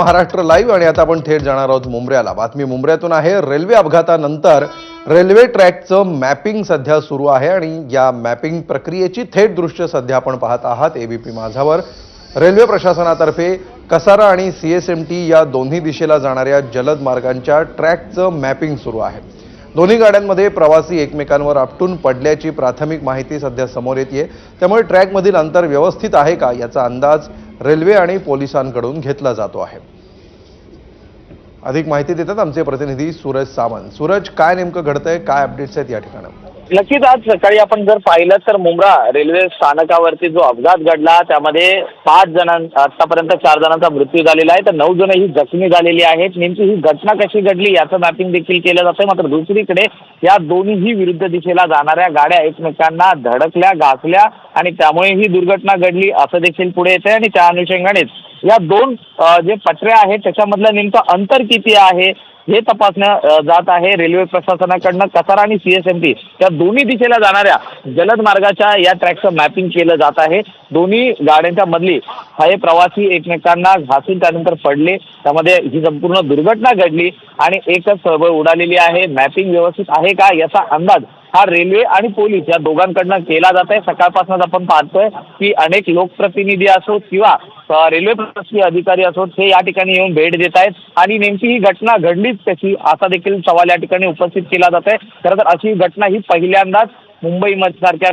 Maharashtra live आणि आता आपण थेट जाणार आहोत मुंब्र्याला। बातमी मुंब्र्यातून आहे। रेल्वे अपघातानंतर रेल्वे ट्रॅकचं मॅपिंग सध्या सुरू आहे आणि या मॅपिंग प्रक्रियेची थेट दृश्य सध्या आपण पाहत आहात एबीपी माझावर। रेल्वे प्रशासनातर्फे कसारा आणि सीएसएमटी या दोन्ही दिशेला जाणाऱ्या जलद मार्गांच्या ट्रॅकचं मॅपिंग सुरू आहे। दोन्ही गाड्यांमध्ये प्रवासी एकमेकांवर आपटून पडल्याची प्राथमिक माहिती सध्या समोर येते। त्यामुळे ट्रॅकमधील अंतर व्यवस्थित आहे का याचा अंदाज रेल्वे आणि पोलिसांकडून घेतला जातो आहे। अधिक माहिती देतात आमचे प्रतिनिधी सूरज सावंत। सूरज, काय नेमकं घडतंय, काय अपडेट्स आहेत या ठिकाणी? नक्कीच आज सकाळी आपण जर पाहिलं तर मुंब्रा रेल्वे स्थानकावरती जो अपघात घडला त्यामध्ये 5 जणांचा आतापर्यंत 4 जणांचा मृत्यू झालेला आहे, तर 9 जण ही जखमी झालेली आहेत। नेमकी ही घटना कशी घडली याचं मॅपिंग देखील केलं जातंय। मात्र दुसरीकडे या दोन्ही विरुद्ध दिशेला जाणाऱ्या गाड्या एकमेकांना धडकल्या, घासल्या आणि त्यामुळे ही दुर्घटना घडली असं देखील पुढे येतंय। आणि त्या अनुषंगानेच या दोन जे पटऱ्या आहेत त्याच्यामधलं नेमकं अंतर किती आहे हे तपासण्यात जात आहे रेल्वे प्रशासनाकडनं। कसारा आणि सीएसएमटी या दोन्ही दिशेला जाणाऱ्या जलद मार्गाच्या या ट्रॅकचं मॅपिंग केलं जात आहे। दोन्ही गाड्यांच्या मधली हे प्रवासी एकमेकांना घासून त्यानंतर पडले, त्यामध्ये ही संपूर्ण दुर्घटना घडली आणि एकच खळबळ उडालेली आहे। मॅपिंग व्यवस्थित आहे का याचा अंदाज हा रेल्वे आणि पोलीस या दोघांकडनं केला जात आहे। सकाळपासूनच आपण पाहतोय की अनेक लोकप्रतिनिधी असोत किंवा रेल्वे प्रशासकीय अधिकारी असोत हे या ठिकाणी येऊन भेट देत आहेत आणि नेमकी ही घटना घडलीच कशी असा देखील सवाल या ठिकाणी उपस्थित केला जात आहे। खरं तर अशी घटना ही पहिल्यांदाच मुंबई सारख्या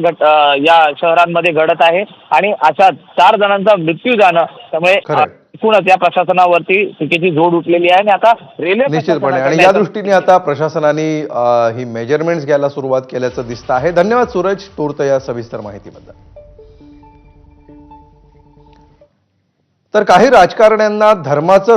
या शहरांमध्ये घडत आहे आणि अशा 4 जणांचा मृत्यू झालं, त्यामुळे एकूणच या प्रशासनावरती टीकेची झोड उठलेली आहे। आणि आता रेल्वे निश्चितपणे आणि या दृष्टीने आता प्रशासनाने ही मेजरमेंट्स घ्यायला सुरुवात केल्याचं दिसतं आहे। धन्यवाद सूरज, तूर्त या सविस्तर माहितीबद्दल। तर काही राजकारण्यांना धर्माचं